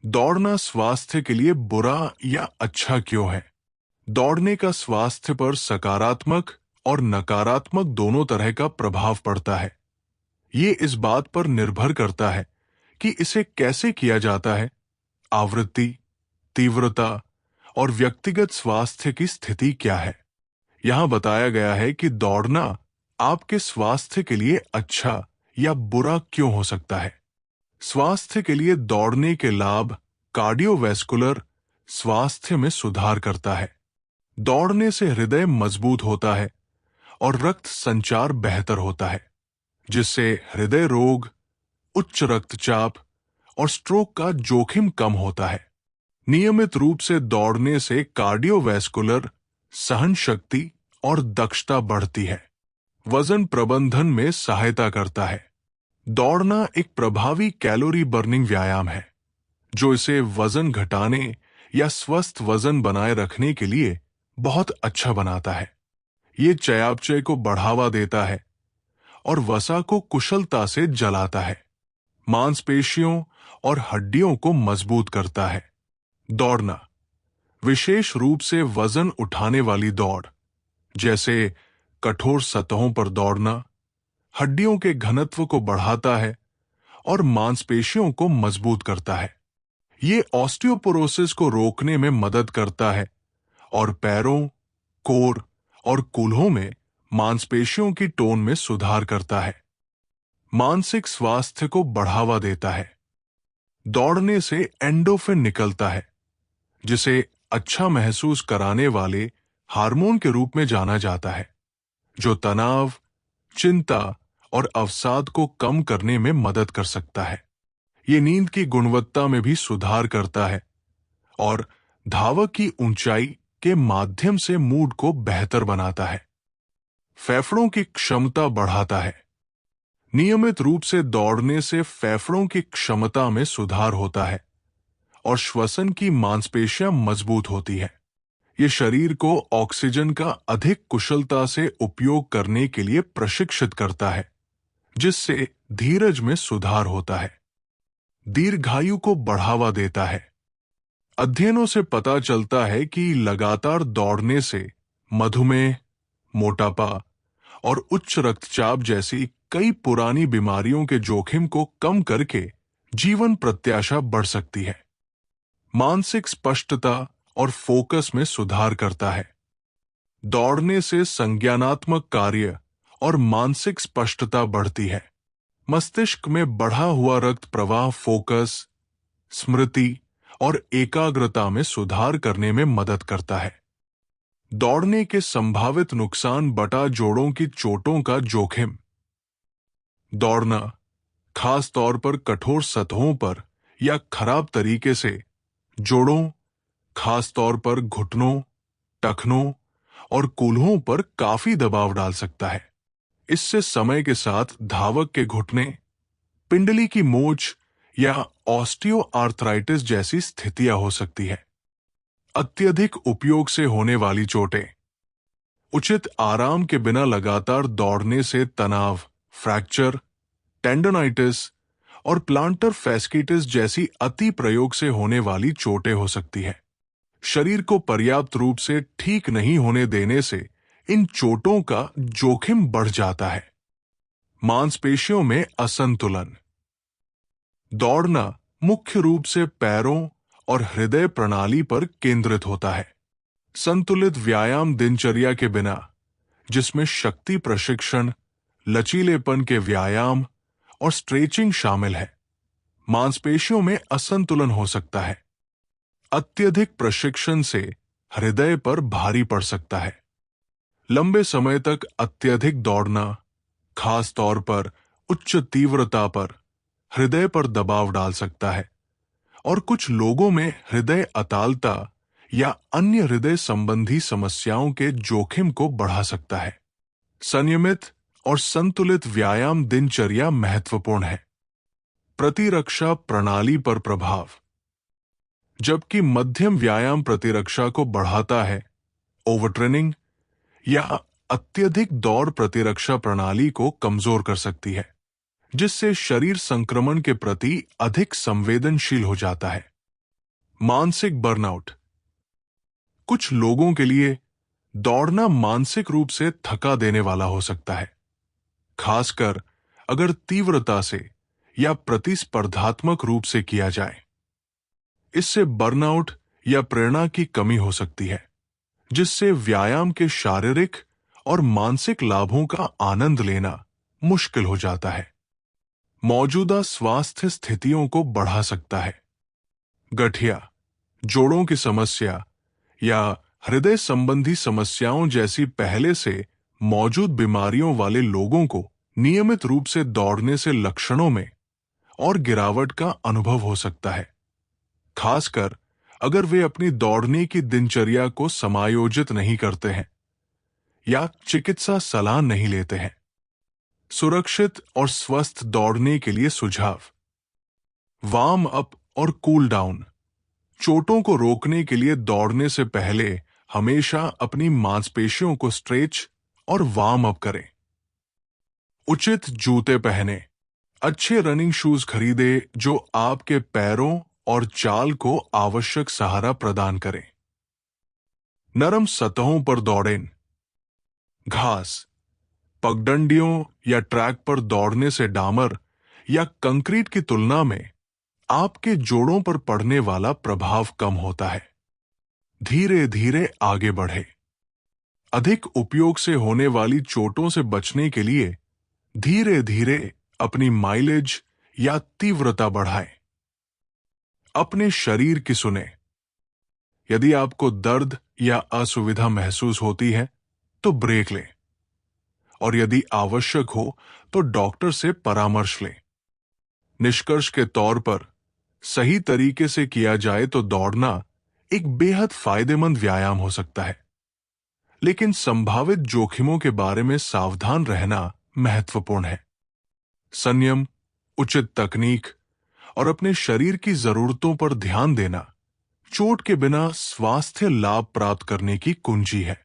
दौड़ना स्वास्थ्य के लिए बुरा या अच्छा क्यों है? दौड़ने का स्वास्थ्य पर सकारात्मक और नकारात्मक दोनों तरह का प्रभाव पड़ता है। ये इस बात पर निर्भर करता है कि इसे कैसे किया जाता है, आवृत्ति, तीव्रता और व्यक्तिगत स्वास्थ्य की स्थिति क्या है। यहां बताया गया है कि दौड़ना आपके स्वास्थ्य के लिए अच्छा या बुरा क्यों हो सकता है। स्वास्थ्य के लिए दौड़ने के लाभ कार्डियोवैस्कुलर स्वास्थ्य में सुधार करता है। दौड़ने से हृदय मजबूत होता है और रक्त संचार बेहतर होता है, जिससे हृदय रोग, उच्च रक्तचाप और स्ट्रोक का जोखिम कम होता है। नियमित रूप से दौड़ने से कार्डियोवैस्कुलर सहन शक्ति और दक्षता बढ़ती है। वजन प्रबंधन में सहायता करता है। दौड़ना एक प्रभावी कैलोरी बर्निंग व्यायाम है, जो इसे वजन घटाने या स्वस्थ वजन बनाए रखने के लिए बहुत अच्छा बनाता है। ये चयापचय को बढ़ावा देता है और वसा को कुशलता से जलाता है। मांसपेशियों और हड्डियों को मजबूत करता है। दौड़ना, विशेष रूप से वजन उठाने वाली दौड़, जैसे कठोर सतहों पर दौड़ना, हड्डियों के घनत्व को बढ़ाता है और मांसपेशियों को मजबूत करता है। ये ऑस्टियोपोरोसिस को रोकने में मदद करता है और पैरों, कोर और कूल्हों में मांसपेशियों की टोन में सुधार करता है। मानसिक स्वास्थ्य को बढ़ावा देता है। दौड़ने से एंडोर्फिन निकलता है, जिसे अच्छा महसूस कराने वाले हार्मोन के रूप में जाना जाता है, जो तनाव, चिंता और अवसाद को कम करने में मदद कर सकता है। ये नींद की गुणवत्ता में भी सुधार करता है और धावक की ऊंचाई के माध्यम से मूड को बेहतर बनाता है। फेफड़ों की क्षमता बढ़ाता है। नियमित रूप से दौड़ने से फेफड़ों की क्षमता में सुधार होता है और श्वसन की मांसपेशियां मजबूत होती है। ये शरीर को ऑक्सीजन का अधिक कुशलता से उपयोग करने के लिए प्रशिक्षित करता है, जिससे धीरज में सुधार होता है। दीर्घायु को बढ़ावा देता है। अध्ययनों से पता चलता है कि लगातार दौड़ने से मधुमेह, मोटापा और उच्च रक्तचाप जैसी कई पुरानी बीमारियों के जोखिम को कम करके जीवन प्रत्याशा बढ़ सकती है। मानसिक स्पष्टता और फोकस में सुधार करता है। दौड़ने से संज्ञानात्मक कार्य और मानसिक स्पष्टता बढ़ती है। मस्तिष्क में बढ़ा हुआ रक्त प्रवाह फोकस, स्मृति और एकाग्रता में सुधार करने में मदद करता है। दौड़ने के संभावित नुकसान बटा जोड़ों की चोटों का जोखिम। दौड़ना, खास तौर पर कठोर सतहों पर या खराब तरीके से, जोड़ों, खास तौर पर घुटनों, टखनों और कूल्हों पर काफी दबाव डाल सकता है। इससे समय के साथ धावक के घुटने, पिंडली की मोच या ऑस्टियोआर्थराइटिस जैसी स्थितियां हो सकती है। अत्यधिक उपयोग से होने वाली चोटें। उचित आराम के बिना लगातार दौड़ने से तनाव, फ्रैक्चर, टेंडोनाइटिस और प्लांटर फैस्किटिस जैसी अति प्रयोग से होने वाली चोटें हो सकती है। शरीर को पर्याप्त रूप से ठीक नहीं होने देने से इन चोटों का जोखिम बढ़ जाता है। मांसपेशियों में असंतुलन। दौड़ना मुख्य रूप से पैरों और हृदय प्रणाली पर केंद्रित होता है। संतुलित व्यायाम दिनचर्या के बिना, जिसमें शक्ति प्रशिक्षण, लचीलेपन के व्यायाम और स्ट्रेचिंग शामिल है, मांसपेशियों में असंतुलन हो सकता है। अत्यधिक प्रशिक्षण से हृदय पर भारी पड़ सकता है। लंबे समय तक अत्यधिक दौड़ना, खास तौर पर उच्च तीव्रता पर, हृदय पर दबाव डाल सकता है और कुछ लोगों में हृदय अतालता या अन्य हृदय संबंधी समस्याओं के जोखिम को बढ़ा सकता है। संयमित और संतुलित व्यायाम दिनचर्या महत्वपूर्ण है। प्रतिरक्षा प्रणाली पर प्रभाव। जबकि मध्यम व्यायाम प्रतिरक्षा को बढ़ाता है, ओवरट्रेनिंग या अत्यधिक दौड़ प्रतिरक्षा प्रणाली को कमजोर कर सकती है, जिससे शरीर संक्रमण के प्रति अधिक संवेदनशील हो जाता है। मानसिक बर्नआउट। कुछ लोगों के लिए दौड़ना मानसिक रूप से थका देने वाला हो सकता है, खासकर अगर तीव्रता से या प्रतिस्पर्धात्मक रूप से किया जाए। इससे बर्नआउट या प्रेरणा की कमी हो सकती है, जिससे व्यायाम के शारीरिक और मानसिक लाभों का आनंद लेना मुश्किल हो जाता है। मौजूदा स्वास्थ्य स्थितियों को बढ़ा सकता है। गठिया, जोड़ों की समस्या या हृदय संबंधी समस्याओं जैसी पहले से मौजूद बीमारियों वाले लोगों को नियमित रूप से दौड़ने से लक्षणों में और गिरावट का अनुभव हो सकता है, खासकर अगर वे अपनी दौड़ने की दिनचर्या को समायोजित नहीं करते हैं या चिकित्सा सलाह नहीं लेते हैं। सुरक्षित और स्वस्थ दौड़ने के लिए सुझाव: वार्म अप और कूल डाउन। चोटों को रोकने के लिए दौड़ने से पहले हमेशा अपनी मांसपेशियों को स्ट्रेच और वार्म अप करें। उचित जूते पहने। अच्छे रनिंग शूज खरीदे जो आपके पैरों और चाल को आवश्यक सहारा प्रदान करें। नरम सतहों पर दौड़ें। घास, पगडंडियों या ट्रैक पर दौड़ने से डामर या कंक्रीट की तुलना में आपके जोड़ों पर पड़ने वाला प्रभाव कम होता है। धीरे धीरे आगे बढ़े। अधिक उपयोग से होने वाली चोटों से बचने के लिए धीरे धीरे अपनी माइलेज या तीव्रता बढ़ाएं। अपने शरीर की सुने। यदि आपको दर्द या असुविधा महसूस होती है तो ब्रेक लें, और यदि आवश्यक हो तो डॉक्टर से परामर्श लें। निष्कर्ष के तौर पर सही तरीके से किया जाए तो दौड़ना एक बेहद फायदेमंद व्यायाम हो सकता है, लेकिन संभावित जोखिमों के बारे में सावधान रहना महत्वपूर्ण है। संयम, उचित तकनीक और अपने शरीर की जरूरतों पर ध्यान देना चोट के बिना स्वास्थ्य लाभ प्राप्त करने की कुंजी है।